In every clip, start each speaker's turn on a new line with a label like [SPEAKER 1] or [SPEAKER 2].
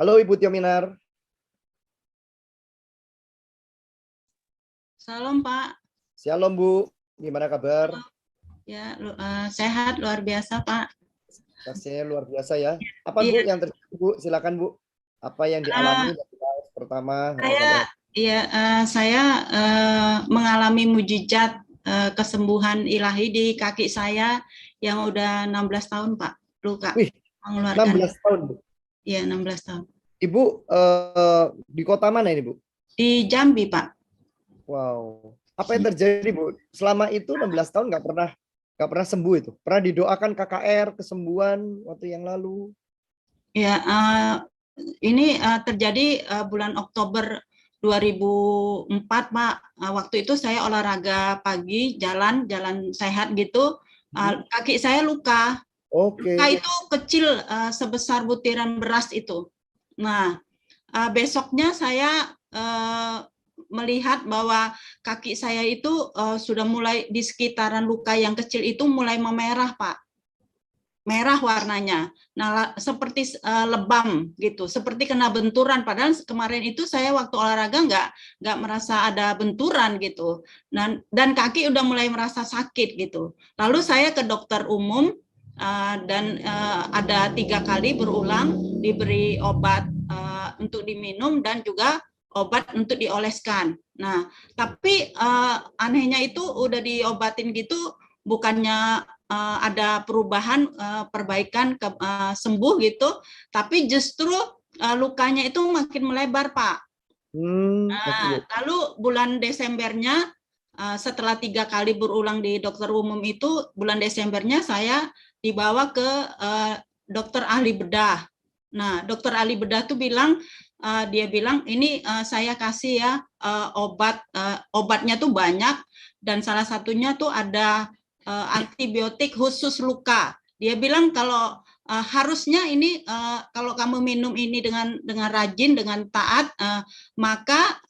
[SPEAKER 1] Halo Ibu Tiominar.
[SPEAKER 2] Salam Pak.
[SPEAKER 1] Shalom Bu, gimana kabar?
[SPEAKER 2] Ya, sehat luar biasa Pak.
[SPEAKER 1] Pastinya luar biasa ya. Apa Bu
[SPEAKER 2] Iya,
[SPEAKER 1] yang terjadi Bu? Silakan Bu. Apa yang dialami dari pertama sampai
[SPEAKER 2] saya mengalami mujizat kesembuhan ilahi di kaki saya yang udah 16 tahun Pak. Luka
[SPEAKER 1] Wih,
[SPEAKER 2] mengeluarkan.
[SPEAKER 1] 16 tahun Bu.
[SPEAKER 2] Iya, 16 tahun.
[SPEAKER 1] Ibu di kota mana ini Bu?
[SPEAKER 2] Di Jambi Pak.
[SPEAKER 1] Wow. Apa yang terjadi Bu? Selama itu 16 tahun nggak pernah sembuh itu. Pernah didoakan KKR kesembuhan waktu yang lalu.
[SPEAKER 2] Ya, ini terjadi bulan Oktober 2004 Pak. Waktu itu saya olahraga pagi, jalan sehat gitu. Kaki saya luka. Luka
[SPEAKER 1] Oke.
[SPEAKER 2] itu kecil sebesar butiran beras itu. Nah, besoknya saya melihat bahwa kaki saya itu sudah mulai di sekitaran luka yang kecil itu mulai memerah Pak. Merah warnanya. Nah, seperti lebam gitu, seperti kena benturan. Padahal kemarin itu saya waktu olahraga nggak merasa ada benturan gitu. Dan kaki udah mulai merasa sakit gitu. Lalu saya ke dokter umum dan ada 3 kali berulang diberi obat untuk diminum dan juga obat untuk dioleskan. Nah, tapi anehnya itu udah diobatin gitu, bukannya ada perubahan perbaikan sembuh gitu, tapi justru lukanya itu makin melebar Pak.
[SPEAKER 1] Oke.
[SPEAKER 2] Lalu bulan Desembernya setelah 3 kali berulang di dokter umum itu, bulan Desembernya saya dibawa ke dokter ahli bedah. Nah, dokter ahli bedah tuh bilang, dia bilang ini saya kasih ya obatnya tuh banyak dan salah satunya tuh ada antibiotik khusus luka. Dia bilang kalau harusnya ini kalau kamu minum ini dengan rajin, dengan taat, maka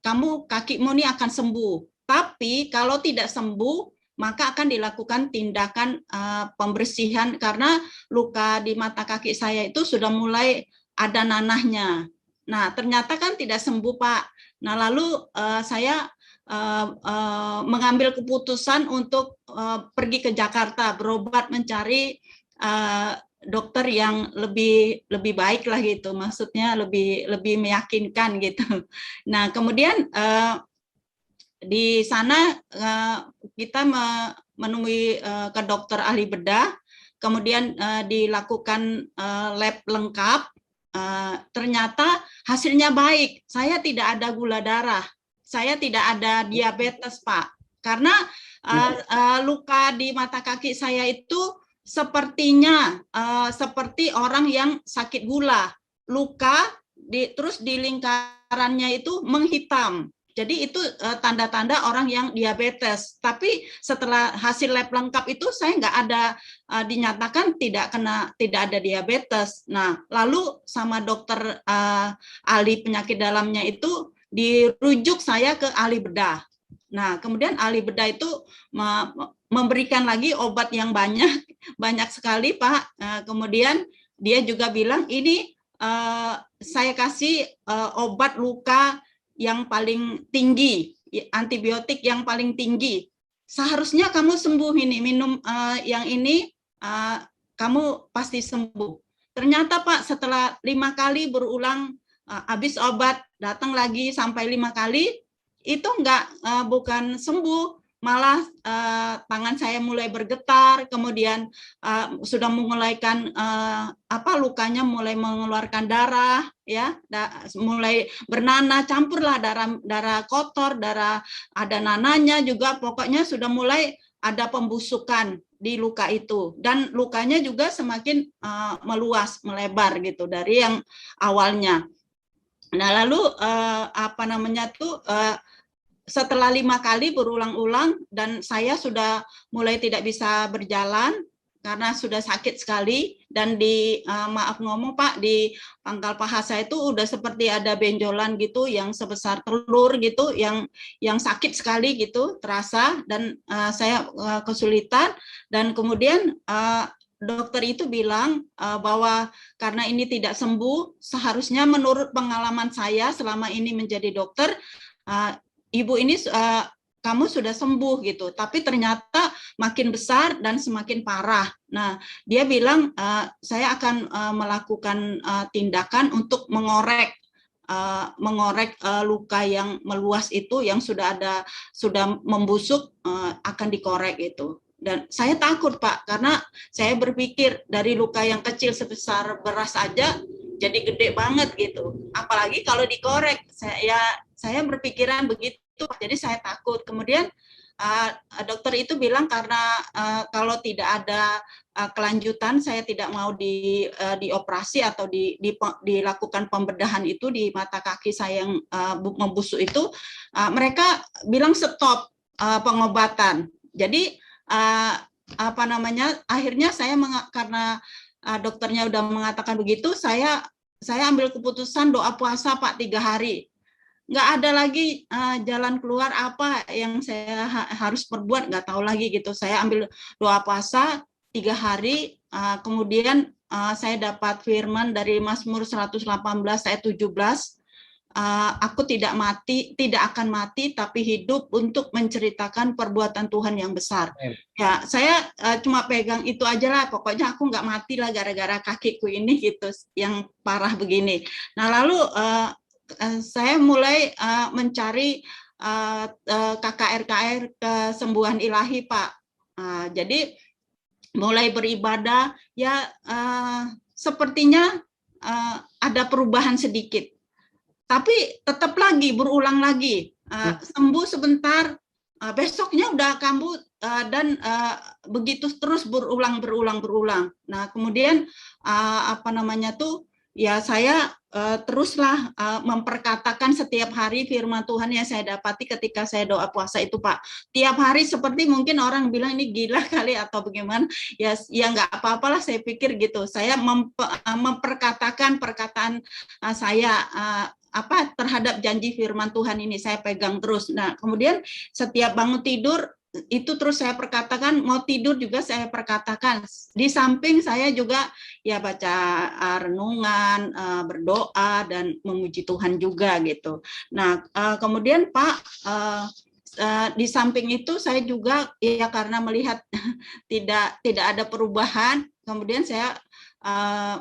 [SPEAKER 2] kamu kakimu ini akan sembuh. Tapi kalau tidak sembuh, maka akan dilakukan tindakan pembersihan karena luka di mata kaki saya itu sudah mulai ada nanahnya. Nah, ternyata kan tidak sembuh, Pak. Nah, lalu saya mengambil keputusan untuk pergi ke Jakarta berobat mencari dokter yang lebih baik lah gitu, maksudnya lebih meyakinkan gitu. Nah, kemudian di sana kita menemui ke dokter ahli bedah, kemudian dilakukan lab lengkap. Ternyata hasilnya baik. Saya tidak ada gula darah, saya tidak ada diabetes Pak, karena luka di mata kaki saya itu sepertinya seperti orang yang sakit gula. Luka terus di lingkarannya itu menghitam. Jadi itu tanda-tanda orang yang diabetes. Tapi setelah hasil lab lengkap itu saya nggak ada dinyatakan tidak ada diabetes. Nah, lalu sama dokter ahli penyakit dalamnya itu dirujuk saya ke ahli bedah. Nah, kemudian ahli bedah itu memberikan lagi obat yang banyak sekali, Pak. Kemudian dia juga bilang ini saya kasih obat luka yang paling tinggi, antibiotik yang paling tinggi. Seharusnya kamu sembuh ini, minum yang ini, kamu pasti sembuh. Ternyata Pak, setelah 5 kali berulang, habis obat, datang lagi sampai 5 kali, itu bukan sembuh, malah tangan saya mulai bergetar, kemudian sudah memulaikan lukanya mulai mengeluarkan darah, ya, mulai bernanah, campurlah darah kotor, darah ada nanahnya juga, pokoknya sudah mulai ada pembusukan di luka itu, dan lukanya juga semakin meluas, melebar gitu dari yang awalnya. Nah, lalu setelah 5 kali berulang-ulang dan saya sudah mulai tidak bisa berjalan karena sudah sakit sekali, dan maaf ngomong Pak, di pangkal paha saya itu udah seperti ada benjolan gitu yang sebesar telur gitu, yang sakit sekali gitu terasa, dan saya kesulitan. Dan kemudian dokter itu bilang bahwa karena ini tidak sembuh, seharusnya menurut pengalaman saya selama ini menjadi dokter, ibu ini kamu sudah sembuh gitu, tapi ternyata makin besar dan semakin parah. Nah, dia bilang saya akan melakukan tindakan untuk mengorek luka yang meluas itu, yang sudah membusuk, akan dikorek itu. Dan saya takut, Pak, karena saya berpikir dari luka yang kecil sebesar beras aja jadi gede banget gitu. Apalagi kalau dikorek, saya berpikiran begitu. Jadi saya takut. Kemudian dokter itu bilang karena kalau tidak ada kelanjutan, saya tidak mau dioperasi atau dilakukan pembedahan itu di mata kaki saya yang membusuk itu. Mereka bilang stop pengobatan. Jadi akhirnya saya karena dokternya udah mengatakan begitu, saya ambil keputusan doa puasa, Pak, 3 hari. Nggak ada lagi jalan keluar apa yang saya harus perbuat, nggak tahu lagi gitu. Saya ambil doa puasa 3 hari, kemudian saya dapat firman dari Mazmur 118 ayat 17, aku tidak akan mati, tapi hidup untuk menceritakan perbuatan Tuhan yang besar. Ya, saya cuma pegang itu aja lah, pokoknya aku nggak mati lah gara-gara kakiku ini gitu, yang parah begini. Nah, lalu saya mulai mencari KKR kesembuhan ilahi, Pak. Jadi mulai beribadah, ya sepertinya ada perubahan sedikit. Tapi tetap lagi, berulang lagi. Sembuh sebentar, besoknya udah kambuh, dan begitu terus berulang. Nah, kemudian ya saya teruslah memperkatakan setiap hari firman Tuhan yang saya dapati ketika saya doa puasa itu, Pak. Tiap hari, seperti mungkin orang bilang ini gila kali atau bagaimana, ya nggak apa-apalah, saya pikir gitu. Saya memperkatakan perkataan saya terhadap janji firman Tuhan ini, saya pegang terus. Nah, kemudian setiap bangun tidur itu terus saya perkatakan, mau tidur juga saya perkatakan. Di samping saya juga ya baca renungan, berdoa, dan memuji Tuhan juga gitu. Nah, kemudian Pak, di samping itu saya juga ya karena melihat tidak ada perubahan, kemudian saya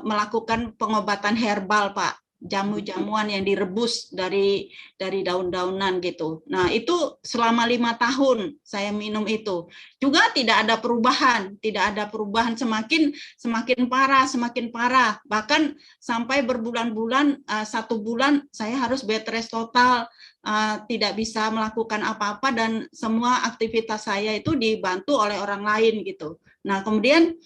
[SPEAKER 2] melakukan pengobatan herbal, Pak. Jamu-jamuan yang direbus dari daun-daunan gitu. Nah, itu selama 5 tahun saya minum itu. Juga tidak ada perubahan, semakin parah. Bahkan sampai berbulan-bulan, 1 bulan saya harus bed rest total, tidak bisa melakukan apa-apa, dan semua aktivitas saya itu dibantu oleh orang lain gitu. Nah, kemudian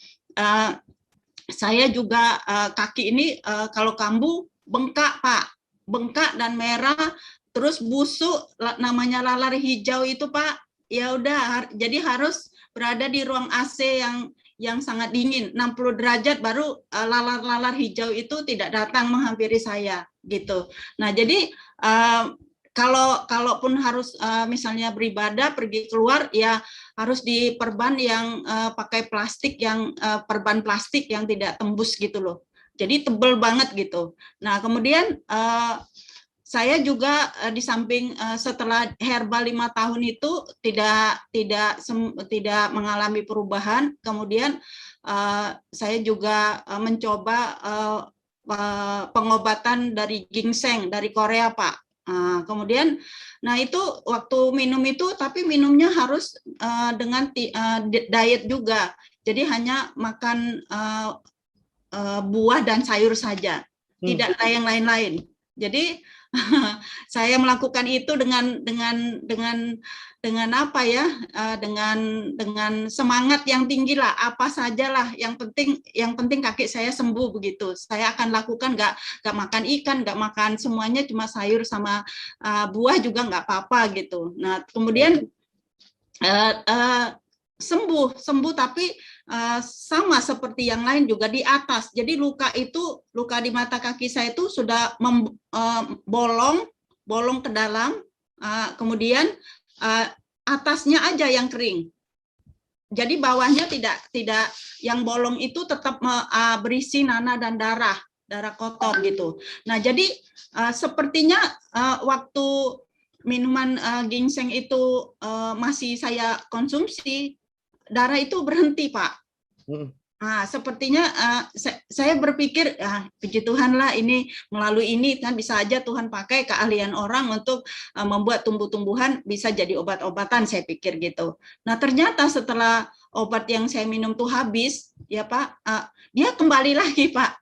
[SPEAKER 2] saya juga kaki ini kalau kambuh bengkak, Pak, bengkak dan merah, terus busuk, namanya lalar hijau itu, Pak. Ya udah, jadi harus berada di ruang AC yang sangat dingin, 60 derajat, baru lalar-lalar hijau itu tidak datang menghampiri saya gitu. Nah, jadi kalaupun harus misalnya beribadah, pergi keluar, ya harus diperban yang pakai plastik, yang perban plastik yang tidak tembus gitu loh. Jadi tebel banget gitu. Nah, kemudian saya juga di samping setelah herbal 5 tahun itu tidak mengalami perubahan. Kemudian saya juga mencoba pengobatan dari ginseng dari Korea, Pak. Kemudian, nah itu waktu minum itu, tapi minumnya harus dengan diet juga. Jadi hanya makan buah dan sayur saja, tidak ada yang lain-lain. Jadi saya melakukan itu dengan apa ya, dengan semangat yang tinggi lah, apa sajalah, yang penting kaki saya sembuh begitu. Saya akan lakukan, nggak makan ikan, nggak makan semuanya, cuma sayur sama buah juga nggak apa-apa gitu. Nah, kemudian sembuh, tapi sama seperti yang lain juga di atas. Jadi luka di mata kaki saya itu sudah bolong ke dalam, kemudian atasnya aja yang kering. jadi bawahnya tidak yang bolong itu tetap berisi nanah dan darah kotor gitu. Nah, jadi sepertinya waktu minuman ginseng itu masih saya konsumsi, darah itu berhenti, Pak. Nah, sepertinya saya berpikir, puji Tuhan lah, ini melalui ini kan bisa aja Tuhan pakai keahlian orang untuk membuat tumbuh-tumbuhan bisa jadi obat-obatan, saya pikir gitu. Nah, ternyata setelah obat yang saya minum tuh habis, ya Pak, dia kembali lagi, Pak,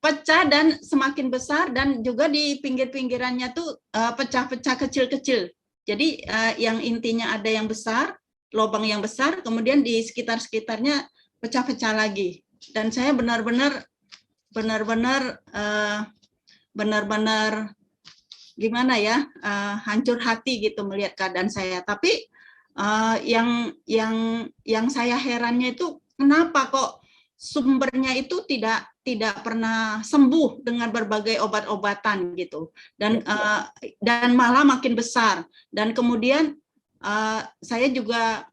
[SPEAKER 2] pecah dan semakin besar, dan juga di pinggir-pinggirannya tuh pecah-pecah kecil-kecil. Jadi yang intinya ada yang besar, lubang yang besar, kemudian di sekitar-sekitarnya pecah-pecah lagi, dan saya benar-benar gimana ya, hancur hati gitu melihat keadaan saya. Tapi yang saya herannya itu kenapa kok sumbernya itu tidak pernah sembuh dengan berbagai obat-obatan gitu, dan malah makin besar. Dan kemudian saya juga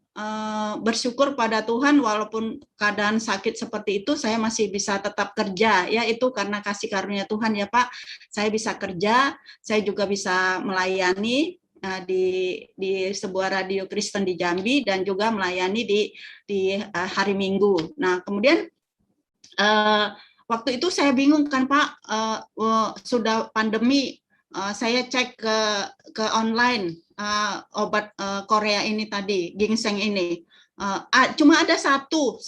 [SPEAKER 2] bersyukur pada Tuhan, walaupun keadaan sakit seperti itu saya masih bisa tetap kerja, ya itu karena kasih karunia Tuhan ya Pak. Saya bisa kerja, saya juga bisa melayani di sebuah radio Kristen di Jambi, dan juga melayani di hari Minggu. Nah, kemudian waktu itu saya bingung kan Pak, sudah pandemi, saya cek ke online obat Korea ini tadi, ginseng ini. Cuma ada satu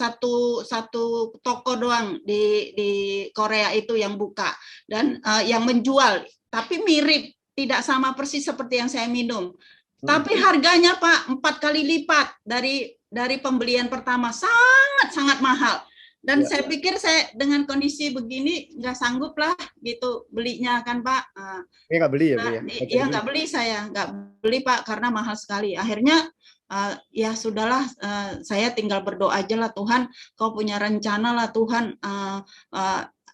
[SPEAKER 2] toko doang di Korea itu yang buka dan yang menjual, tapi mirip, tidak sama persis seperti yang saya minum. Tapi harganya Pak 4 kali lipat dari pembelian pertama, sangat mahal. Dan saya pikir saya dengan kondisi begini nggak sanggup lah gitu belinya kan Pak.
[SPEAKER 1] Nggak beli ya?
[SPEAKER 2] Iya nggak beli, saya nggak beli Pak karena mahal sekali. Akhirnya ya sudahlah, saya tinggal berdoa aja lah, Tuhan Kau punya rencana lah Tuhan,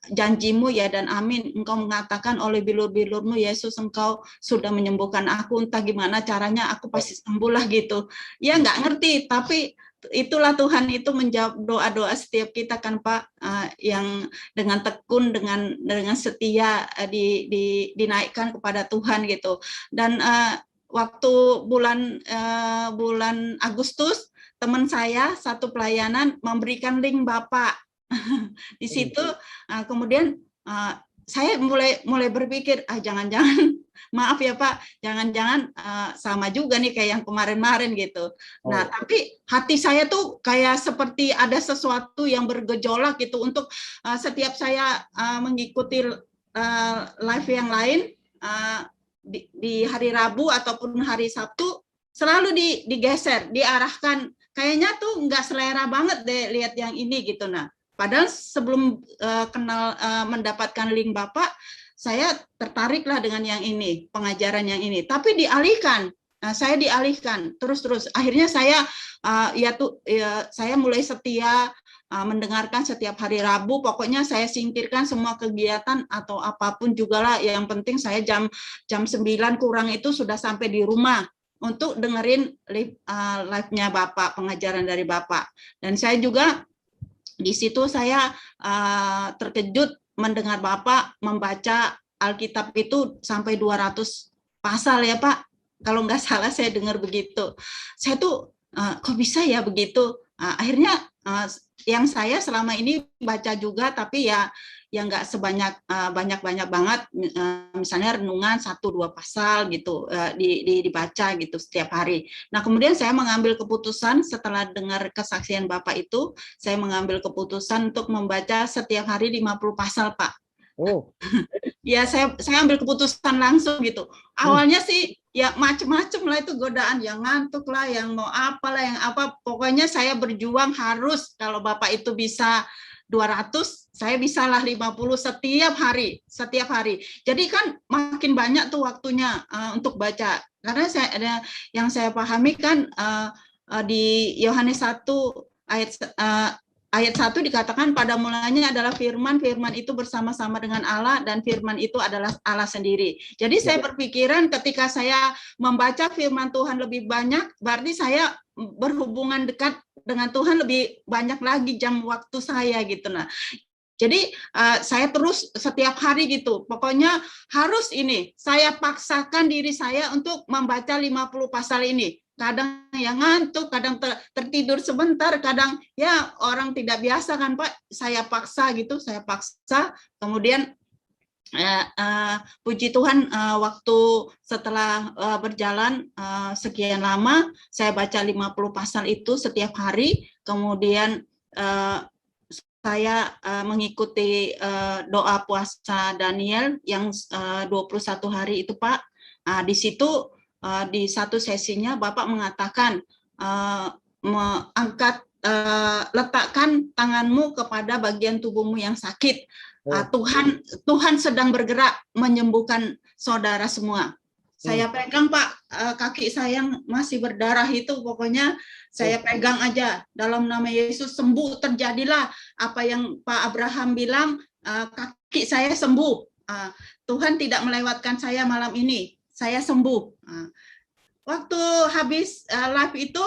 [SPEAKER 2] janjimu ya dan amin. Engkau mengatakan oleh bilur-bilurmu Yesus Engkau sudah menyembuhkan aku, entah gimana caranya aku pasti sembuh lah gitu. Ya nggak ngerti, tapi itulah Tuhan itu menjawab doa-doa setiap kita kan Pak, yang dengan tekun, dengan setia dinaikkan kepada Tuhan gitu. Dan waktu bulan Agustus, teman saya satu pelayanan memberikan link Bapak di situ. Kemudian saya mulai berpikir, jangan-jangan maaf ya Pak, jangan-jangan sama juga nih kayak yang kemarin-kemarin gitu. Nah, tapi hati saya tuh kayak seperti ada sesuatu yang bergejolak gitu untuk setiap saya mengikuti live yang lain di hari Rabu ataupun hari Sabtu, selalu digeser, diarahkan. Kayaknya tuh nggak selera banget deh lihat yang ini gitu. Nah, padahal sebelum mendapatkan link Bapak, saya tertariklah dengan yang ini, pengajaran yang ini. Tapi dialihkan, saya dialihkan terus. Akhirnya saya saya mulai setia mendengarkan setiap hari Rabu. Pokoknya saya singkirkan semua kegiatan atau apapun juga lah. Yang penting saya jam 9 kurang itu sudah sampai di rumah untuk dengerin live-nya Bapak, pengajaran dari Bapak. Dan saya juga di situ saya terkejut mendengar Bapak membaca Alkitab itu sampai 200 pasal ya Pak. Kalau nggak salah saya dengar begitu. Saya tuh kok bisa ya begitu. Akhirnya yang saya selama ini baca juga, tapi ya nggak sebanyak banyak banget. Misalnya renungan 1-2 pasal gitu dibaca gitu setiap hari. Nah, kemudian saya mengambil keputusan setelah dengar kesaksian Bapak itu, saya mengambil keputusan untuk membaca setiap hari 50 pasal, Pak. Ya, saya ambil keputusan langsung gitu. Awalnya sih ya macem-macem lah itu godaan, yang ngantuk lah, yang mau apalah, yang apa. Pokoknya saya berjuang harus, kalau Bapak itu bisa 200, saya bisalah 50 setiap hari. Jadi kan makin banyak tuh waktunya untuk baca. Karena yang saya pahami kan di Yohanes 1 ayat 1 dikatakan pada mulanya adalah firman itu bersama-sama dengan Allah, dan firman itu adalah Allah sendiri. Jadi saya berpikiran ketika saya membaca firman Tuhan lebih banyak, berarti saya berhubungan dekat dengan Tuhan lebih banyak lagi jam waktu saya gitu. Nah, jadi saya terus setiap hari gitu, pokoknya harus ini, saya paksakan diri saya untuk membaca 50 pasal ini. Kadang yang ngantuk, kadang tertidur sebentar, kadang ya orang tidak biasa kan Pak, saya paksa gitu, saya paksa, kemudian puji Tuhan waktu setelah berjalan sekian lama, saya baca 50 pasal itu setiap hari, kemudian saya mengikuti doa puasa Daniel yang 21 hari itu Pak. Di situ di satu sesinya Bapak mengatakan letakkan tanganmu kepada bagian tubuhmu yang sakit. Tuhan sedang bergerak menyembuhkan saudara semua. Saya pegang Pak, kaki saya yang masih berdarah itu, pokoknya saya pegang aja, dalam nama Yesus sembuh, terjadilah apa yang Pak Abraham bilang, kaki saya sembuh. Tuhan tidak melewatkan saya malam ini, saya sembuh. Waktu habis live itu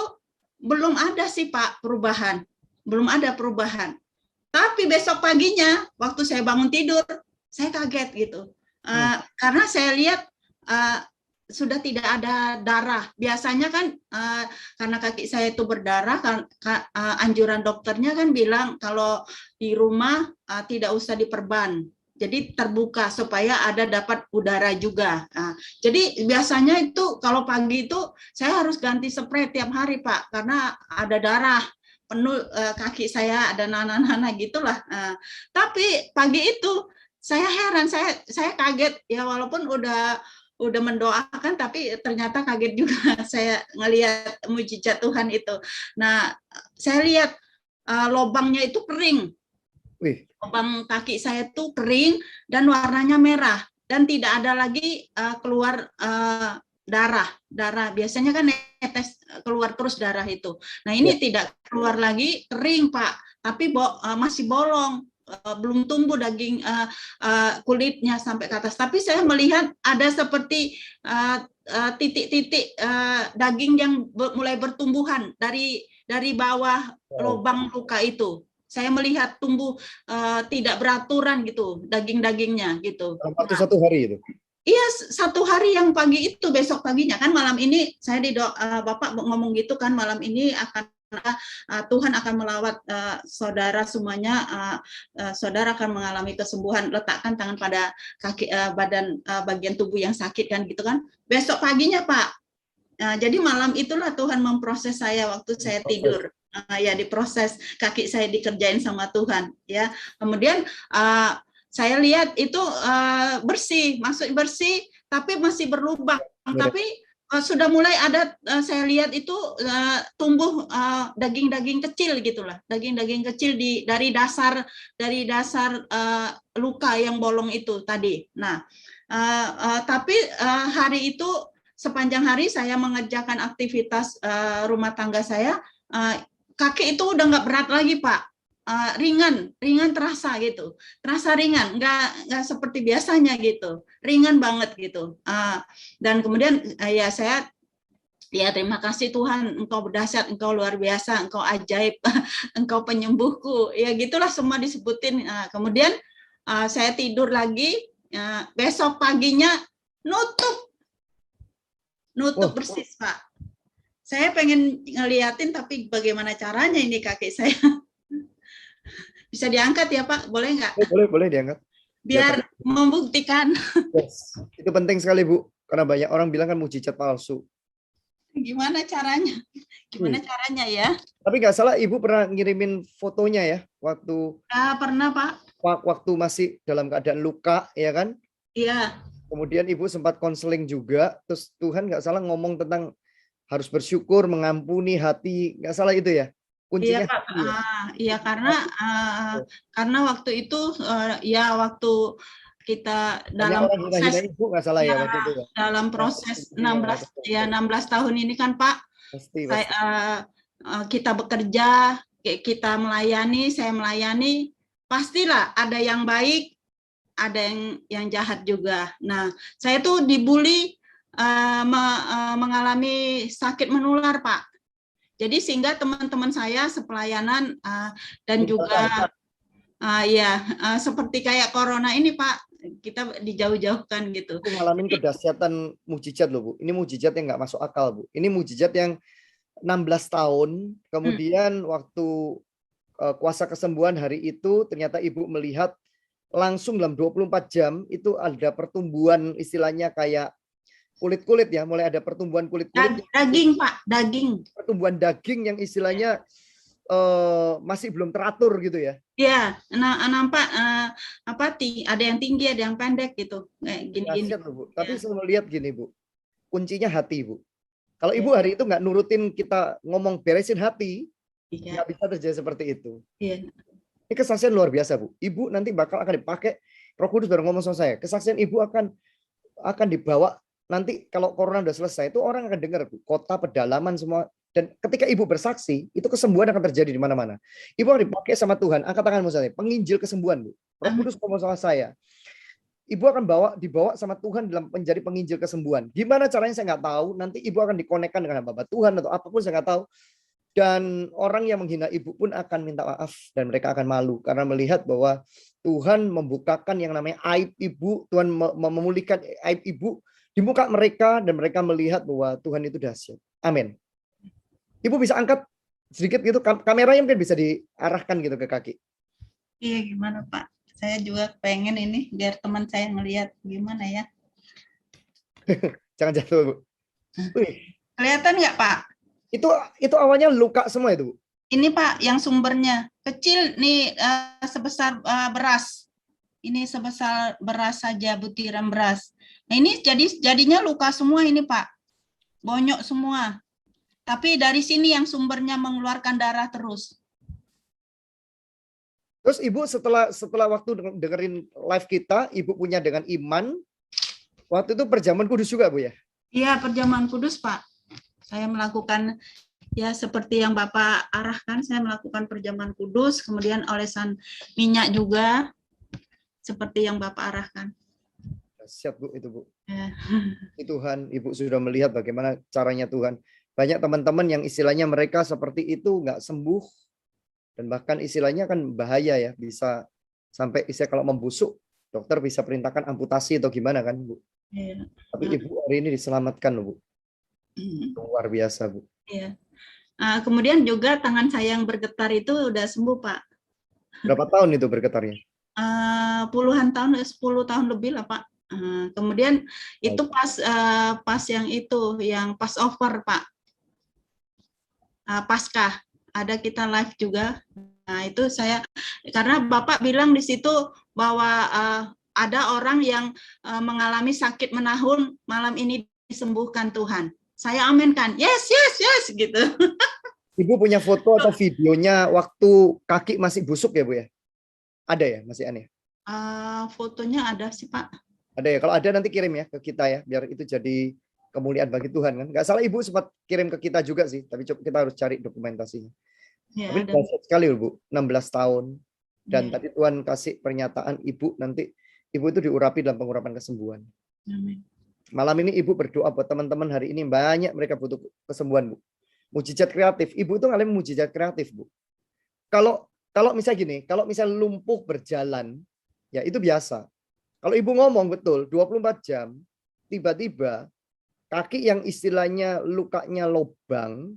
[SPEAKER 2] belum ada sih Pak perubahan, belum ada perubahan. Tapi besok paginya waktu saya bangun tidur, saya kaget gitu, karena saya lihat sudah tidak ada darah. Biasanya kan karena kaki saya itu berdarah, anjuran dokternya kan bilang kalau di rumah tidak usah diperban. Jadi terbuka supaya ada dapat udara juga. Jadi biasanya itu kalau pagi itu saya harus ganti spray tiap hari Pak, karena ada darah penuh kaki saya, ada nanah-nanah gitulah. Tapi pagi itu saya heran, saya kaget ya, walaupun udah mendoakan tapi ternyata kaget juga saya ngelihat mujizat Tuhan itu. Nah, saya lihat lubangnya itu kering. Lubang kaki saya itu kering dan warnanya merah dan tidak ada lagi keluar darah. Biasanya kan netes keluar terus darah itu. Nah, ini tidak keluar lagi, kering Pak, tapi masih bolong. Belum tumbuh daging kulitnya sampai ke atas, tapi saya melihat ada seperti titik-titik daging yang mulai bertumbuhan dari bawah lubang luka itu. Saya melihat tumbuh tidak beraturan gitu daging-dagingnya gitu.
[SPEAKER 1] Waktu satu hari itu.
[SPEAKER 2] Iya, satu hari yang pagi itu, besok paginya kan malam ini saya Bapak ngomong gitu kan, malam ini akan Tuhan akan melawat saudara semuanya, saudara akan mengalami kesembuhan, letakkan tangan pada kaki badan bagian tubuh yang sakit kan gitu kan. Besok paginya Pak. Jadi malam itulah Tuhan memproses saya waktu saya tidur. Ya diproses, kaki saya dikerjain sama Tuhan ya. Kemudian saya lihat itu bersih, maksud bersih, tapi masih berlubang. Tapi sudah mulai ada, saya lihat itu tumbuh daging-daging kecil gitulah, daging-daging kecil dari dasar luka yang bolong itu tadi. Nah, tapi hari itu sepanjang hari saya mengerjakan aktivitas rumah tangga saya, kaki itu udah nggak berat lagi Pak. Ringan terasa gitu, terasa ringan, nggak seperti biasanya gitu, ringan banget gitu. Dan kemudian ya saya ya terima kasih Tuhan, Engkau berdahsyat, Engkau luar biasa, Engkau ajaib, Engkau penyembuhku, ya gitulah semua disebutin. Kemudian saya tidur lagi, besok paginya nutup persis Pak. Saya pengen ngeliatin tapi bagaimana caranya ini kaki saya. Bisa diangkat ya Pak, boleh nggak?
[SPEAKER 1] Boleh diangkat.
[SPEAKER 2] Biar membuktikan.
[SPEAKER 1] Yes. Itu penting sekali Bu, karena banyak orang bilang kan mujizat palsu.
[SPEAKER 2] Gimana caranya? Caranya ya?
[SPEAKER 1] Tapi nggak salah Ibu pernah ngirimin fotonya ya, waktu.
[SPEAKER 2] Pernah Pak.
[SPEAKER 1] Waktu masih dalam keadaan luka, ya kan?
[SPEAKER 2] Iya.
[SPEAKER 1] Kemudian Ibu sempat konseling juga, terus Tuhan nggak salah ngomong tentang harus bersyukur, mengampuni hati, nggak salah itu ya? Kuncinya.
[SPEAKER 2] Iya Pak, iya karena waktu itu ya waktu kita dalam proses
[SPEAKER 1] Ibu, nggak salah ya, waktu itu ya?
[SPEAKER 2] Dalam proses 16 tahun ini kan Pak, kita bekerja, kita melayani, saya melayani, pastilah ada yang baik, ada yang jahat juga. Nah, saya tuh dibully, mengalami sakit menular Pak. Jadi sehingga teman-teman saya sepelayanan dan juga seperti kayak corona ini Pak, kita dijauh-jauhkan gitu.
[SPEAKER 1] Aku ngalamin kedahsyatan mujizat loh Bu. Ini mujizat yang nggak masuk akal Bu. Ini mujizat yang 16 tahun, kemudian waktu kuasa kesembuhan hari itu ternyata Ibu melihat langsung dalam 24 jam itu ada pertumbuhan istilahnya kayak kulit-kulit ya, mulai ada pertumbuhan kulit-kulit.
[SPEAKER 2] Daging Pak, daging.
[SPEAKER 1] Pertumbuhan daging yang istilahnya masih belum teratur gitu ya.
[SPEAKER 2] Iya, nampak ada yang tinggi, ada yang pendek gitu. Gini-gini.
[SPEAKER 1] Bu. Tapi saya melihat gini Bu, kuncinya hati Bu. Kalau Ibu hari itu nggak nurutin kita ngomong beresin hati, nggak bisa terjadi seperti itu.
[SPEAKER 2] Iya.
[SPEAKER 1] Ini kesaksian luar biasa Bu. Ibu nanti bakal akan dipakai, Roh Kudus baru ngomong sama saya, kesaksian Ibu akan dibawa nanti kalau corona udah selesai itu orang akan dengar Bu, kota pedalaman semua. Dan ketika Ibu bersaksi, itu kesembuhan akan terjadi di mana-mana. Ibu akan dipakai sama Tuhan. Angkat tanganmu saya, penginjil kesembuhan Bu. Roh Kudus ngomong sama saya. Ibu akan dibawa sama Tuhan dalam menjadi penginjil kesembuhan. Gimana caranya saya nggak tahu. Nanti Ibu akan dikonekkan dengan Bapak Tuhan atau apapun saya nggak tahu. Dan orang yang menghina Ibu pun akan minta maaf dan mereka akan malu karena melihat bahwa Tuhan membukakan yang namanya aib Ibu, Tuhan memulihkan aib Ibu di muka mereka dan mereka melihat bahwa Tuhan itu dahsyat. Amin. Ibu bisa angkat sedikit gitu, kameranya mungkin bisa diarahkan gitu ke kaki.
[SPEAKER 2] Iya, gimana Pak? Saya juga pengen ini biar teman saya ngelihat gimana ya.
[SPEAKER 1] Jangan jatuh Bu.
[SPEAKER 2] Kelihatan nggak Pak?
[SPEAKER 1] Itu awalnya luka semua itu Bu?
[SPEAKER 2] Ini Pak yang sumbernya kecil nih sebesar beras. Ini sebesar beras saja, butiran beras. Nah ini jadinya luka semua ini Pak. Bonyok semua. Tapi dari sini yang sumbernya mengeluarkan darah terus.
[SPEAKER 1] Terus Ibu setelah waktu dengerin live kita, Ibu punya dengan iman, waktu itu perjamuan kudus juga Bu ya?
[SPEAKER 2] Iya, perjamuan kudus Pak. Saya melakukan ya seperti yang Bapak arahkan, saya melakukan perjamuan kudus, kemudian olesan minyak juga, seperti yang Bapak arahkan.
[SPEAKER 1] Siap Bu itu Bu.
[SPEAKER 2] Ya.
[SPEAKER 1] Tuhan, Ibu sudah melihat bagaimana caranya Tuhan. Banyak teman-teman yang istilahnya mereka seperti itu nggak sembuh dan bahkan istilahnya kan bahaya ya, bisa sampai istilah kalau membusuk dokter bisa perintahkan amputasi atau gimana kan Bu.
[SPEAKER 2] Ya.
[SPEAKER 1] Tapi Ibu hari ini diselamatkan loh Bu. Luar biasa Bu.
[SPEAKER 2] Ya. Kemudian juga tangan saya yang bergetar itu udah sembuh Pak.
[SPEAKER 1] Berapa tahun itu bergetarnya?
[SPEAKER 2] Puluhan tahun, 10 tahun lebih lah Pak. Kemudian itu pas yang itu, yang pas over Pak. Paskah ada kita live juga. Nah itu saya karena Bapak bilang di situ bahwa ada orang yang mengalami sakit menahun malam ini disembuhkan Tuhan. Saya aminkan, yes gitu.
[SPEAKER 1] Ibu punya foto atau videonya waktu kaki masih busuk ya Bu ya? Ada ya, masih aneh?
[SPEAKER 2] Fotonya ada sih Pak.
[SPEAKER 1] Ada ya, kalau ada nanti kirim ya ke kita ya, biar itu jadi kemuliaan bagi Tuhan kan. Nggak salah Ibu sempat kirim ke kita juga sih, tapi kita harus cari dokumentasinya.
[SPEAKER 2] Ya,
[SPEAKER 1] tapi dahsyat sekali Bu, 16 tahun. Dan tadi Tuhan kasih pernyataan Ibu, nanti Ibu itu diurapi dalam pengurapan kesembuhan.
[SPEAKER 2] Amin.
[SPEAKER 1] Malam ini Ibu berdoa buat teman-teman hari ini, banyak mereka butuh kesembuhan Bu. Mujizat kreatif, Ibu itu ngalamin mujizat kreatif Bu. Kalau misalnya gini, kalau misalnya lumpuh berjalan, ya itu biasa. Kalau Ibu ngomong betul, 24 jam, tiba-tiba kaki yang istilahnya lukanya lobang,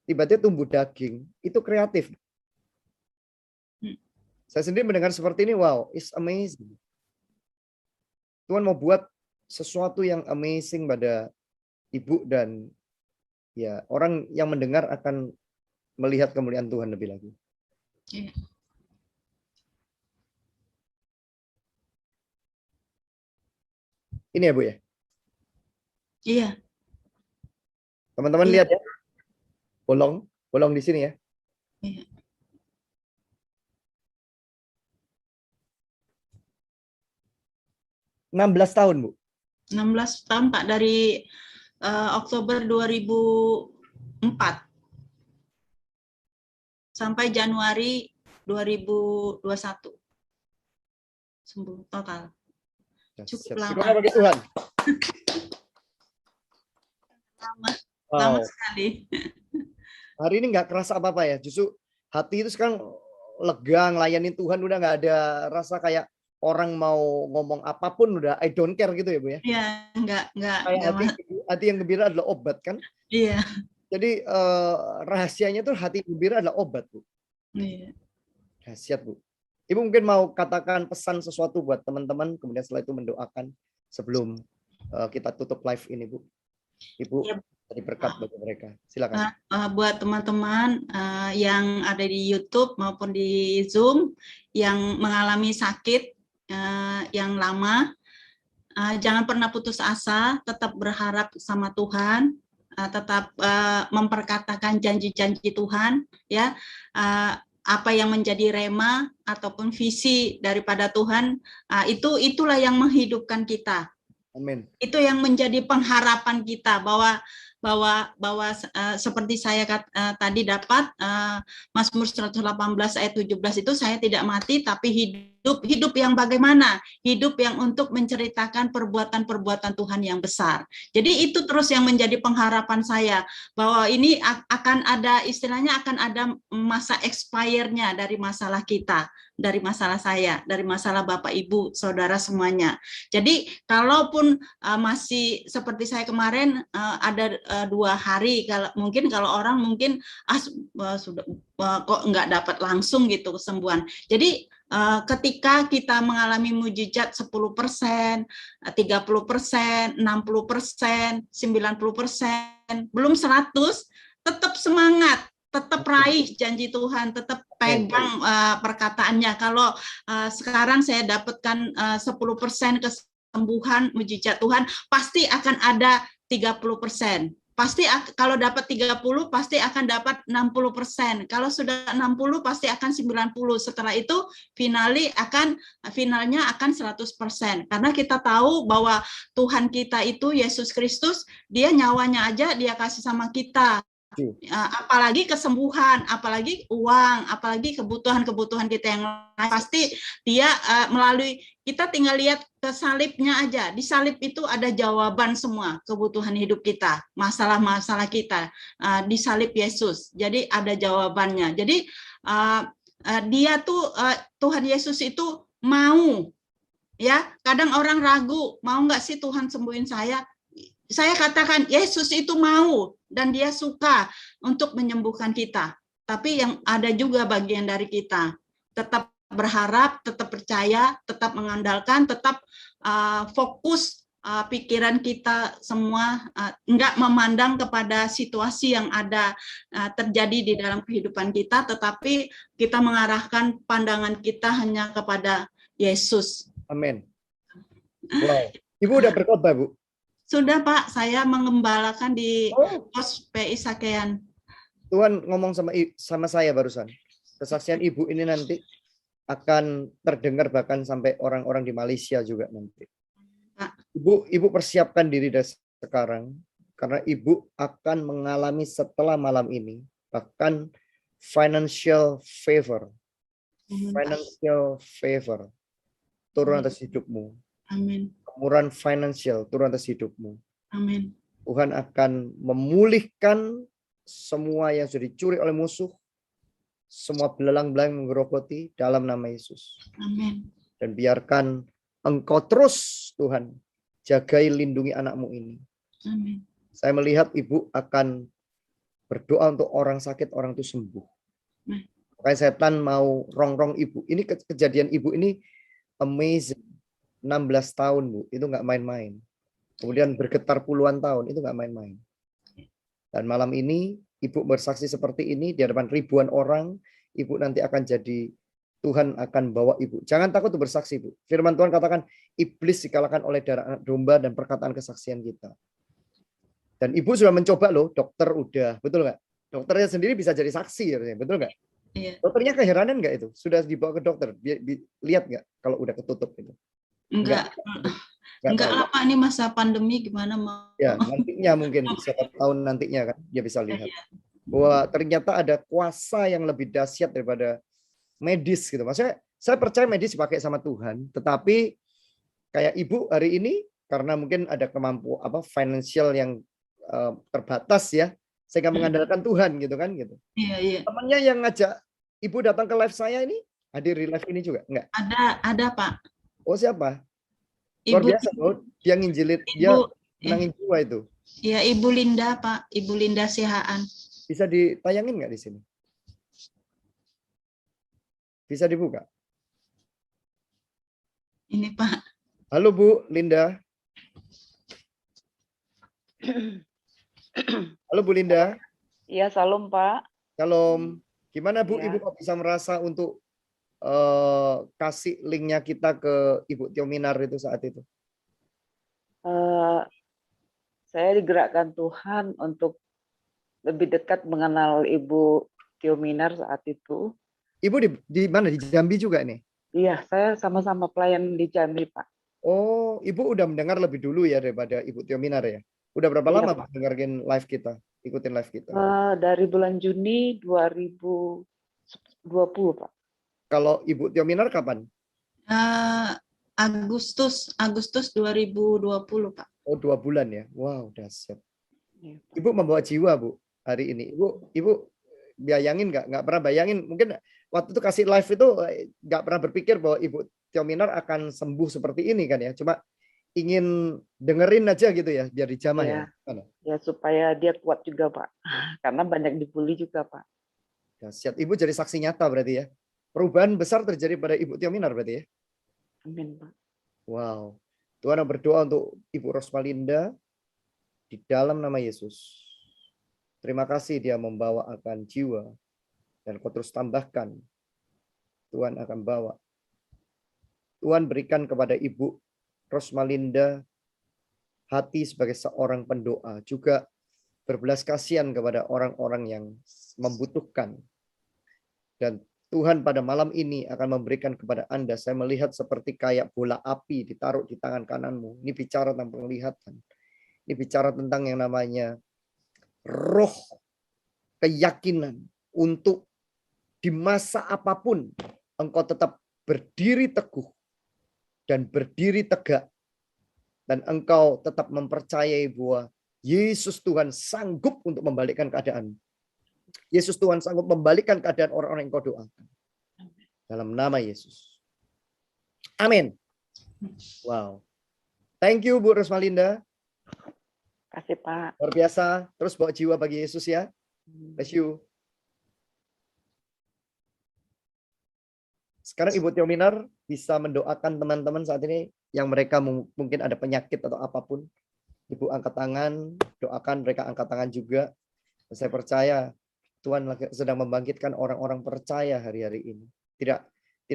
[SPEAKER 1] tiba-tiba tumbuh daging, itu kreatif. Saya sendiri mendengar seperti ini, wow, it's amazing. Tuhan mau buat sesuatu yang amazing pada Ibu dan ya orang yang mendengar akan melihat kemuliaan Tuhan lebih lagi.
[SPEAKER 2] Iya.
[SPEAKER 1] Ini ya Bu ya?
[SPEAKER 2] Iya.
[SPEAKER 1] Teman-teman lihat ya. Bolong di sini ya.
[SPEAKER 2] Iya.
[SPEAKER 1] 16 tahun Bu.
[SPEAKER 2] 16 tahun Pak, dari Oktober 2004 sampai Januari 2021 sembuh total. Cukup lama.
[SPEAKER 1] Bagi Tuhan.
[SPEAKER 2] Lama sekali.
[SPEAKER 1] Hari ini nggak kerasa apa-apa ya. Justru hati itu sekarang lega ngelayanin Tuhan, udah nggak ada rasa kayak orang mau ngomong apapun udah I don't care gitu ya Bu ya.
[SPEAKER 2] Iya,
[SPEAKER 1] Kayak
[SPEAKER 2] enggak, Mas.
[SPEAKER 1] hati yang gembira adalah obat kan.
[SPEAKER 2] Iya,
[SPEAKER 1] Jadi rahasianya tuh hati gembira adalah obat Bu.
[SPEAKER 2] iya.
[SPEAKER 1] Dahsyat Bu. Ibu mungkin mau katakan pesan sesuatu buat teman-teman, kemudian setelah itu mendoakan sebelum kita tutup live ini Bu. Ibu
[SPEAKER 2] Iya.
[SPEAKER 1] jadi berkat bagi mereka. Silakan.
[SPEAKER 2] Buat teman-teman yang ada di YouTube maupun di Zoom yang mengalami sakit yang lama, jangan pernah putus asa, tetap berharap sama Tuhan, tetap memperkatakan janji-janji Tuhan, ya. Apa yang menjadi rema ataupun visi daripada Tuhan, itulah yang menghidupkan kita.
[SPEAKER 1] Amin.
[SPEAKER 2] Itu yang menjadi pengharapan kita bahwa seperti saya tadi dapat Mazmur 118 ayat 17 itu, saya tidak mati tapi hidup yang bagaimana? Hidup yang untuk menceritakan perbuatan-perbuatan Tuhan yang besar. Jadi itu terus yang menjadi pengharapan saya, bahwa ini akan ada, istilahnya akan ada masa expire-nya dari masalah kita, dari masalah saya, dari masalah Bapak Ibu, Saudara semuanya. Jadi kalaupun masih seperti saya kemarin ada 2 hari, kalau orang mungkin sudah kok nggak dapat langsung gitu kesembuhan. Jadi ketika kita mengalami mujizat 10%, 30%, 60%, 90%, belum 100, tetap semangat, tetap raih janji Tuhan, tetap pegang perkataannya. Kalau sekarang saya dapatkan 10% kesembuhan mujizat Tuhan, pasti akan ada 30%. Pasti kalau dapat 30 pasti akan dapat 60%. Kalau sudah 60 pasti akan 90. Setelah itu finalnya akan 100%. Karena kita tahu bahwa Tuhan kita itu Yesus Kristus, dia nyawanya aja dia kasih sama kita. Apalagi kesembuhan, apalagi uang, apalagi kebutuhan-kebutuhan kita yang lain, pasti dia melalui, kita tinggal lihat ke salibnya aja. Di salib itu ada jawaban semua kebutuhan hidup kita, masalah-masalah kita, di salib Yesus. Jadi ada jawabannya. Jadi dia tuh Tuhan Yesus itu mau, ya. Kadang orang ragu, mau nggak sih Tuhan sembuhin saya? Saya katakan Yesus itu mau dan dia suka untuk menyembuhkan kita. Tapi yang ada juga bagian dari kita. Tetap berharap, tetap percaya, tetap mengandalkan, tetap fokus pikiran kita semua, enggak memandang kepada situasi yang ada terjadi di dalam kehidupan kita, tetapi kita mengarahkan pandangan kita hanya kepada Yesus.
[SPEAKER 1] Amin. Wow. Ibu udah berkhotbah, Bu?
[SPEAKER 2] Sudah Pak, saya mengembalakan di pos PI Sakean.
[SPEAKER 1] Tuhan ngomong sama saya barusan. Kesaksian Ibu ini nanti akan terdengar bahkan sampai orang-orang di Malaysia juga nanti. Ibu persiapkan diri dari sekarang, karena Ibu akan mengalami setelah malam ini bahkan financial favor. Financial favor turun atas hidupmu.
[SPEAKER 2] Amin.
[SPEAKER 1] Kemurahan finansial turun atas hidupmu.
[SPEAKER 2] Amin.
[SPEAKER 1] Tuhan akan memulihkan semua yang sudah dicuri oleh musuh, semua belalang-belalang menggerogoti dalam nama Yesus.
[SPEAKER 2] Amin.
[SPEAKER 1] Dan biarkan Engkau terus, Tuhan, jagai lindungi anakmu ini.
[SPEAKER 2] Amin.
[SPEAKER 1] Saya melihat Ibu akan berdoa untuk orang sakit, orang itu sembuh. Kayak setan mau rongrong Ibu. Ini kejadian Ibu ini amazing. 16 tahun, Bu, itu nggak main-main. Kemudian bergetar puluhan tahun, itu nggak main-main. Dan malam ini Ibu bersaksi seperti ini di hadapan ribuan orang. Ibu nanti akan jadi, Tuhan akan bawa Ibu. Jangan takut untuk bersaksi, Bu. Firman Tuhan katakan iblis dikalahkan oleh darah anak domba dan perkataan kesaksian kita. Dan Ibu sudah mencoba loh, dokter udah, betul nggak? Dokternya sendiri bisa jadi saksi, betul nggak?
[SPEAKER 2] Iya.
[SPEAKER 1] Dokternya keheranan nggak itu? Sudah dibawa ke dokter, lihat nggak kalau udah ketutup itu?
[SPEAKER 2] Enggak apa ini masa pandemi gimana mau?
[SPEAKER 1] Ya, nantinya mungkin siapa tahun nantinya kan dia bisa lihat bahwa ternyata ada kuasa yang lebih dahsyat daripada medis gitu. Maksudnya saya percaya medis dipakai sama Tuhan, tetapi kayak Ibu hari ini karena mungkin ada kemampuan financial yang terbatas ya, sehingga mengandalkan Tuhan gitu kan gitu.
[SPEAKER 2] Iya.
[SPEAKER 1] Temannya yang ngajak Ibu datang ke live saya ini hadir di live ini juga enggak?
[SPEAKER 2] Ada Pak.
[SPEAKER 1] Oh, siapa? Luar biasa loh, dia nginjilin, dia menangin jiwa itu.
[SPEAKER 2] Iya, Ibu Linda Pak, Ibu Linda Sihaan.
[SPEAKER 1] Bisa ditayangin nggak di sini? Bisa dibuka?
[SPEAKER 2] Ini Pak.
[SPEAKER 1] Halo Bu Linda. Halo Bu Linda.
[SPEAKER 3] Iya, salam Pak.
[SPEAKER 1] Salam. Gimana Bu,
[SPEAKER 3] Ya.
[SPEAKER 1] Ibu kok bisa merasa untuk kasih linknya kita ke Ibu Tiominar itu saat itu?
[SPEAKER 3] Saya digerakkan Tuhan untuk lebih dekat mengenal Ibu Tiominar saat itu.
[SPEAKER 1] Ibu di mana? Di Jambi juga nih?
[SPEAKER 3] Iya, saya sama-sama pelayan di Jambi, Pak.
[SPEAKER 1] Oh, Ibu udah mendengar lebih dulu ya daripada Ibu Tiominar ya? Udah berapa lama Pak dengerin live kita? Ikutin live kita?
[SPEAKER 3] Dari bulan Juni 2020, Pak.
[SPEAKER 1] Kalau Ibu Tiominar kapan?
[SPEAKER 2] Agustus 2020, Pak.
[SPEAKER 1] Oh, 2 bulan ya? Wow, dahsyat.
[SPEAKER 3] Ya,
[SPEAKER 1] Ibu membawa jiwa, Bu, hari ini. Ibu bayangin nggak pernah bayangin, mungkin waktu itu kasih live itu nggak pernah berpikir bahwa Ibu Tiominar akan sembuh seperti ini kan ya. Cuma ingin dengerin aja gitu ya, biar dijamah ya.
[SPEAKER 3] Ya, supaya dia kuat juga, Pak. Karena banyak dibully juga, Pak.
[SPEAKER 1] Dahsyat. Ibu jadi saksi nyata berarti ya. Perubahan besar terjadi pada Ibu Tiominar berarti ya.
[SPEAKER 3] Amin, Pak.
[SPEAKER 1] Wow. Tuhan berdoa untuk Ibu Rosmalinda di dalam nama Yesus. Terima kasih dia membawa akan jiwa. Dan kau terus tambahkan. Tuhan akan bawa. Tuhan berikan kepada Ibu Rosmalinda hati sebagai seorang pendoa. Juga berbelas kasihan kepada orang-orang yang membutuhkan. Dan Tuhan pada malam ini akan memberikan kepada Anda, saya melihat seperti kayak bola api ditaruh di tangan kananmu. Ini bicara tentang penglihatan. Ini bicara tentang yang namanya roh keyakinan untuk di masa apapun engkau tetap berdiri teguh dan berdiri tegak. Dan engkau tetap mempercayai bahwa Yesus Tuhan sanggup untuk membalikkan keadaan. Yesus Tuhan sanggup membalikkan keadaan orang-orang yang kau doakan. Dalam nama Yesus. Amin. Wow. Thank you Bu Rosmalinda.
[SPEAKER 3] Kasih, Pak.
[SPEAKER 1] Luar biasa. Terus bawa jiwa bagi Yesus ya. Bless you. Sekarang Ibu Tiominar bisa mendoakan teman-teman saat ini yang mereka mungkin ada penyakit atau apapun. Ibu angkat tangan, doakan mereka angkat tangan juga. Dan saya percaya Tuhan sedang membangkitkan orang-orang percaya hari-hari ini. Tidak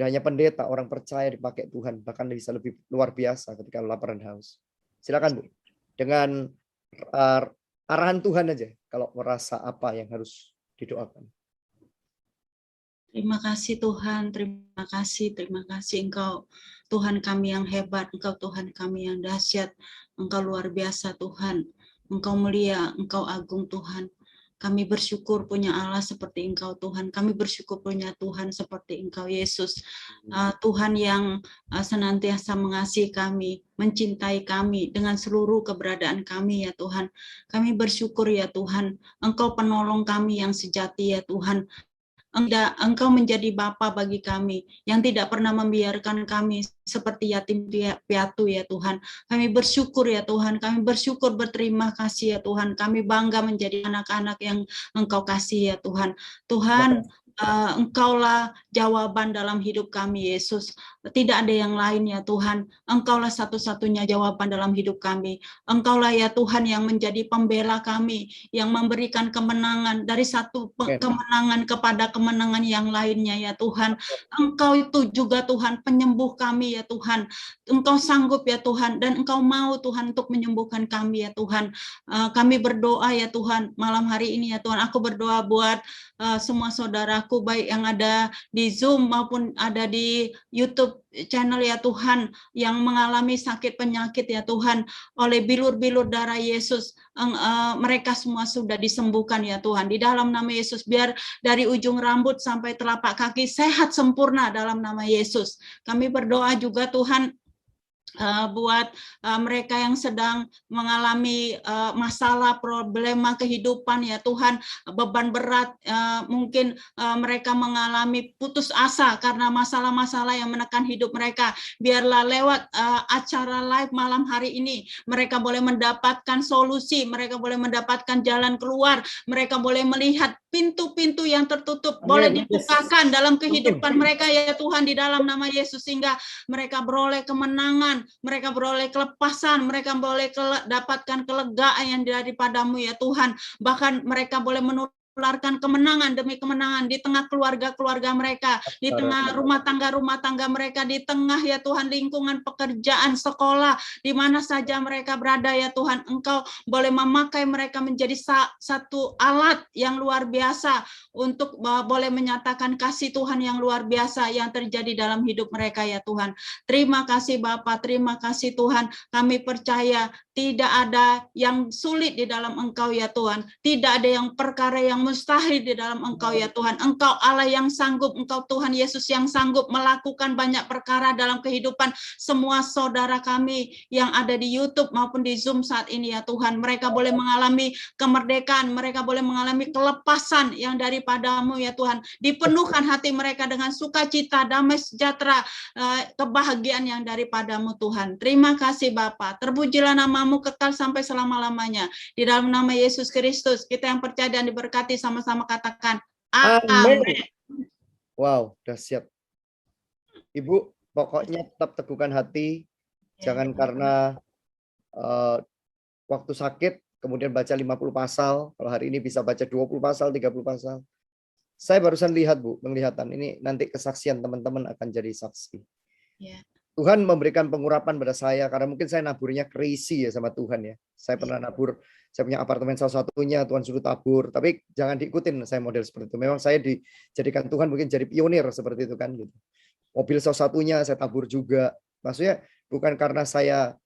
[SPEAKER 1] hanya pendeta, orang percaya dipakai Tuhan. Bahkan bisa lebih luar biasa ketika lapar dan haus. Silakan Bu. Dengan arahan Tuhan aja. Kalau merasa apa yang harus didoakan.
[SPEAKER 2] Terima kasih Tuhan, terima kasih Engkau Tuhan kami yang hebat, Engkau Tuhan kami yang dahsyat, Engkau luar biasa Tuhan, Engkau mulia, Engkau agung Tuhan. Kami bersyukur punya Allah seperti Engkau Tuhan. Kami bersyukur punya Tuhan seperti Engkau Yesus. Tuhan yang senantiasa mengasihi kami, mencintai kami dengan seluruh keberadaan kami ya Tuhan. Kami bersyukur ya Tuhan. Engkau penolong kami yang sejati ya Tuhan. Engkau menjadi Bapa bagi kami yang tidak pernah membiarkan kami seperti yatim piatu ya Tuhan. Kami bersyukur ya Tuhan, kami bersyukur berterima kasih ya Tuhan. Kami bangga menjadi anak-anak yang Engkau kasih ya Tuhan. Tuhan, Engkaulah jawaban dalam hidup kami Yesus. Tidak ada yang lain ya Tuhan. Engkaulah satu-satunya jawaban dalam hidup kami. Engkaulah ya Tuhan yang menjadi pembela kami, yang memberikan kemenangan dari satu kemenangan kepada kemenangan yang lainnya ya Tuhan. Engkau itu juga Tuhan penyembuh kami ya Tuhan. Engkau sanggup ya Tuhan, dan Engkau mau Tuhan untuk menyembuhkan kami ya Tuhan. Kami berdoa ya Tuhan malam hari ini ya Tuhan. Aku berdoa buat semua saudaraku baik yang ada di Zoom maupun ada di YouTube channel ya Tuhan, yang mengalami sakit penyakit ya Tuhan, oleh bilur-bilur darah Yesus, mereka semua sudah disembuhkan ya Tuhan, di dalam nama Yesus. Biar dari ujung rambut sampai telapak kaki sehat sempurna dalam nama Yesus. Kami berdoa juga Tuhan buat mereka yang sedang mengalami masalah, problema kehidupan ya Tuhan, beban berat, mungkin mereka mengalami putus asa karena masalah-masalah yang menekan hidup mereka. Biarlah lewat acara live malam hari ini, mereka boleh mendapatkan solusi, mereka boleh mendapatkan jalan keluar, mereka boleh melihat pintu-pintu yang tertutup boleh dibukakan dalam kehidupan mereka ya Tuhan, di dalam nama Yesus, sehingga mereka beroleh kemenangan, mereka beroleh kelepasan, mereka boleh dapatkan kelegaan yang daripadamu ya Tuhan. Bahkan mereka boleh menularkan kemenangan demi kemenangan di tengah keluarga-keluarga mereka, di tengah rumah tangga mereka, di tengah ya Tuhan lingkungan pekerjaan, sekolah, di mana saja mereka berada ya Tuhan. Engkau boleh memakai mereka menjadi satu alat yang luar biasa untuk boleh menyatakan kasih Tuhan yang luar biasa yang terjadi dalam hidup mereka ya Tuhan. Terima kasih Bapak, terima kasih Tuhan. Kami percaya tidak ada yang sulit di dalam Engkau ya Tuhan. Tidak ada yang perkara yang mustahil di dalam Engkau ya Tuhan. Engkau Allah yang sanggup, Engkau Tuhan Yesus yang sanggup melakukan banyak perkara dalam kehidupan semua saudara kami yang ada di YouTube maupun di Zoom saat ini ya Tuhan. Mereka boleh mengalami kemerdekaan, mereka boleh mengalami kelepasan yang daripadamu ya Tuhan. Dipenuhkan hati mereka dengan sukacita, damai sejahtera, kebahagiaan yang daripadamu Tuhan. Terima kasih Bapa. Terpujilah namamu kekal sampai selama-lamanya. Di dalam nama Yesus Kristus, kita yang percaya dan diberkati sama-sama katakan amin.
[SPEAKER 1] Wow, dahsyat. Ibu, pokoknya tetap teguhkan hati. Jangan karena waktu sakit kemudian baca 50 pasal. Kalau hari ini bisa baca 20 pasal, 30 pasal. Saya barusan lihat Bu, penglihatan ini nanti kesaksian teman-teman akan jadi saksi. Tuhan memberikan pengurapan pada saya karena mungkin saya naburnya crazy ya sama Tuhan ya. Saya pernah nabur, saya punya apartemen salah satunya Tuhan suruh tabur, tapi jangan diikutin saya model seperti itu. Memang saya dijadikan Tuhan mungkin jadi pionir seperti itu kan gitu. Mobil salah satunya saya tabur juga. Maksudnya bukan karena saya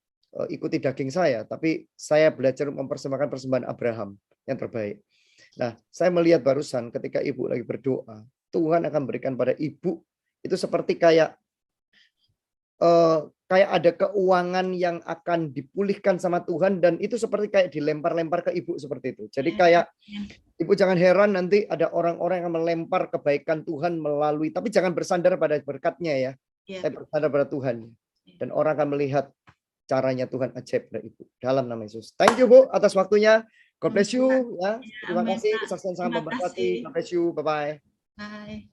[SPEAKER 1] ikuti daging saya, tapi saya belajar mempersembahkan persembahan Abraham yang terbaik. Nah, saya melihat barusan ketika ibu lagi berdoa, Tuhan akan berikan pada ibu itu seperti kayak ada keuangan yang akan dipulihkan sama Tuhan, dan itu seperti kayak dilempar-lempar ke ibu seperti itu. Jadi kayak ibu jangan heran nanti ada orang-orang yang melempar kebaikan Tuhan melalui, tapi jangan bersandar pada berkatnya ya, tapi bersandar pada Tuhan. Dan orang akan melihat caranya Tuhan ajaib pada ibu. Dalam nama Yesus. Thank you Bu atas waktunya. God bless you ya. Terima kasih kesaksian sangat memberkati. God bless you. Bye-bye.
[SPEAKER 2] Bye.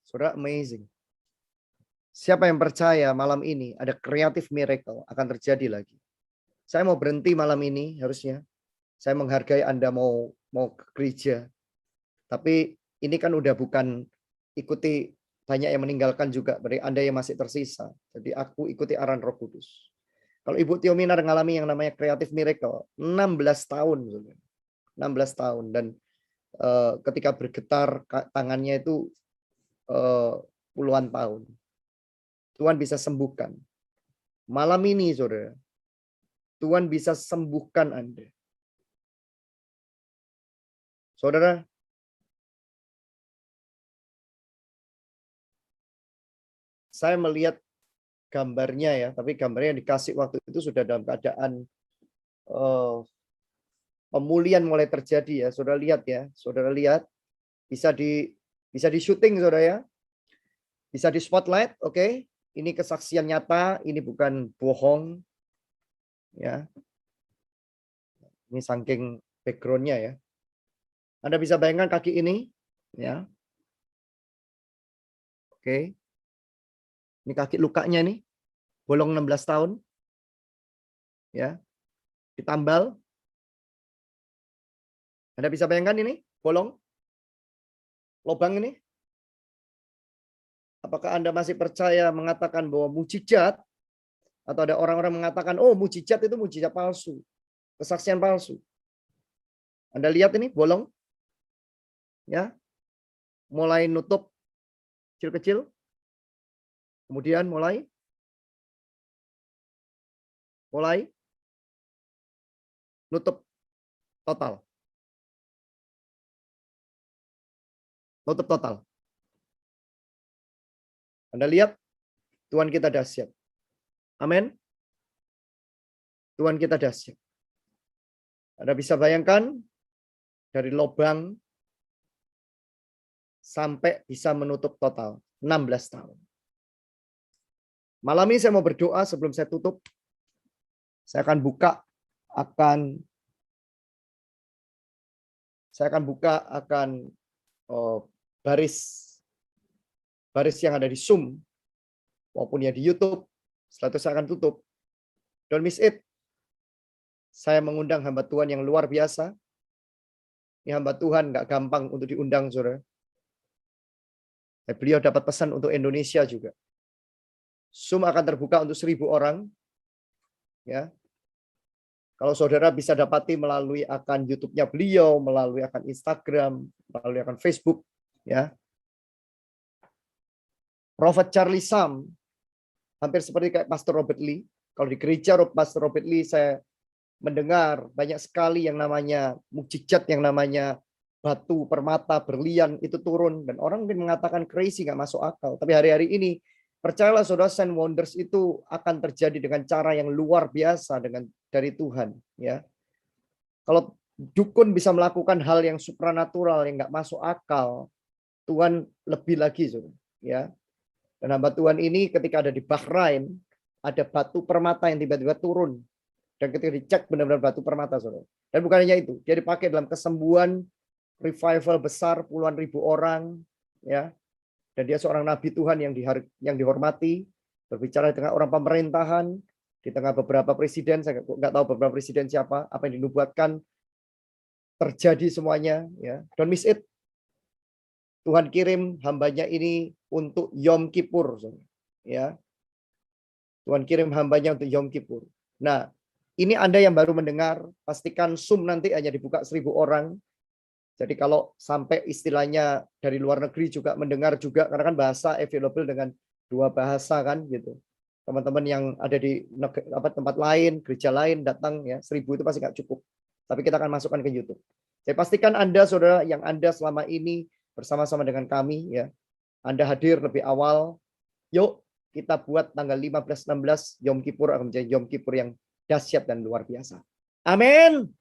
[SPEAKER 1] Saudara, amazing. Siapa yang percaya malam ini ada creative miracle akan terjadi lagi. Saya mau berhenti malam ini harusnya. Saya menghargai Anda mau ke gereja. Tapi ini kan udah bukan ikuti banyak yang meninggalkan juga. Bagi Anda yang masih tersisa. Jadi aku ikuti arahan Roh Kudus. Kalau Ibu Tiominar mengalami yang namanya creative miracle 16 tahun. 16 tahun. Dan ketika bergetar tangannya itu puluhan tahun. Tuhan bisa sembuhkan. Malam ini saudara, Tuhan bisa sembuhkan Anda. Saudara, saya melihat gambarnya ya, tapi gambarnya yang dikasih waktu itu sudah dalam keadaan pemulihan mulai terjadi ya. Saudara lihat ya, saudara lihat bisa di syuting saudara ya. Bisa di spotlight, oke. Ini kesaksian nyata, ini bukan bohong. Ya. Ini saking backgroundnya ya. Anda bisa bayangkan kaki ini, ya. Oke. Ini kaki lukanya nih, bolong 16 tahun. Ya. Ditambal. Anda bisa bayangkan ini, bolong. Lubang ini. Apakah Anda masih percaya mengatakan bahwa mujizat, atau ada orang-orang mengatakan, oh mujizat itu mujizat palsu, kesaksian palsu. Anda lihat ini bolong, ya, mulai nutup kecil-kecil, kemudian mulai nutup total, Anda lihat, Tuhan kita dahsyat. Amin. Tuhan kita dahsyat. Anda bisa bayangkan dari lubang sampai bisa menutup total 16 tahun. Malam ini saya mau berdoa sebelum saya tutup. Saya akan buka baris yang ada di Zoom maupun ya di YouTube. Setelah itu saya akan tutup. Don't miss it. Saya mengundang hamba Tuhan yang luar biasa. Ini hamba Tuhan nggak gampang untuk diundang, saudara. Beliau dapat pesan untuk Indonesia juga. Zoom akan terbuka untuk 1.000 orang. Ya. Kalau saudara bisa dapati melalui akun YouTube-nya beliau, melalui akun Instagram, melalui akun Facebook, ya. Prophet Charlie Sam, hampir seperti kayak Pastor Robert Lee. Kalau di gereja Pastor Robert Lee, saya mendengar banyak sekali yang namanya mukjizat, yang namanya batu permata berlian itu turun, dan orang mungkin mengatakan crazy, nggak masuk akal. Tapi hari-hari ini percayalah saudara, sign wonders itu akan terjadi dengan cara yang luar biasa dari Tuhan. Ya, kalau dukun bisa melakukan hal yang supranatural yang nggak masuk akal, Tuhan lebih lagi, saudara. Ya, dan hamba Tuhan ini ketika ada di Bahrain, ada batu permata yang tiba-tiba turun. Dan ketika dicek benar-benar batu permata, saudara. Dan bukan hanya itu, dia dipakai dalam kesembuhan, revival besar puluhan ribu orang, ya. Dan dia seorang nabi Tuhan yang dihormati, berbicara di tengah orang pemerintahan, di tengah beberapa presiden, saya nggak tahu beberapa presiden siapa, apa yang dinubuatkan terjadi semuanya, ya. Don't miss it. Tuhan kirim hambanya ini untuk Yom Kippur, saudara. Ya. Tuhan kirim hambanya untuk Yom Kippur. Nah, ini Anda yang baru mendengar, pastikan Zoom nanti hanya dibuka 1.000 orang. Jadi kalau sampai istilahnya dari luar negeri juga mendengar juga, karena kan bahasa available dengan 2 bahasa kan gitu. Teman-teman yang ada di tempat lain, gereja lain datang ya, 1.000 itu pasti nggak cukup. Tapi kita akan masukkan ke YouTube. Jadi pastikan Anda, saudara, yang Anda selama ini bersama-sama dengan kami ya, Anda hadir lebih awal. Yuk kita buat tanggal 15-16 Yom Kippur akan menjadi Yom Kippur yang dahsyat dan luar biasa. Amin.